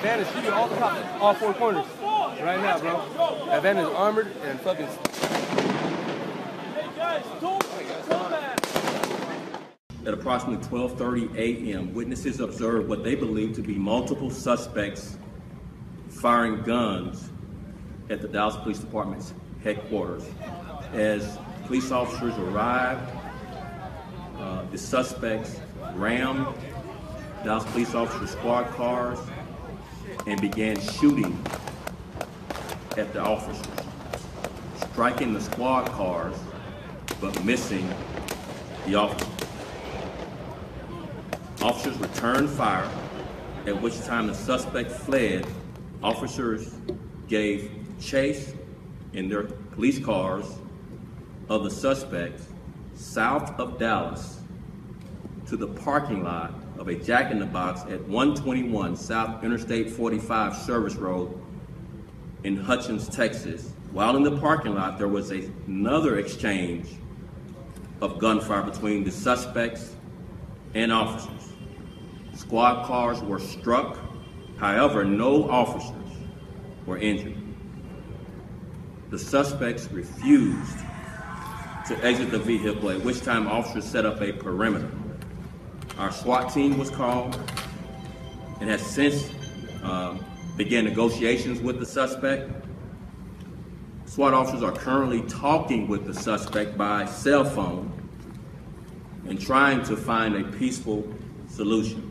van is shooting all the cops, all four corners. Right now, bro. That van is armored and fucking... Hey guys, don't come back. At approximately 12:30 a.m., witnesses observed what they believed to be multiple suspects firing guns at the Dallas Police Department's headquarters. As police officers arrived, the suspects rammed Dallas police officers' squad cars and began shooting at the officers, striking the squad cars but missing the officers. Officers returned fire, at which time the suspect fled. Officers gave chase in their police cars of the suspects south of Dallas to the parking lot of a Jack in the Box at 121 South Interstate 45 Service Road in Hutchins, Texas. While in the parking lot, there was another exchange of gunfire between the suspects and officers. Squad cars were struck, however, no officers were injured. The suspects refused to exit the vehicle, at which time officers set up a perimeter. Our SWAT team was called and has since began negotiations with the suspect. SWAT officers are currently talking with the suspect by cell phone and trying to find a peaceful solution.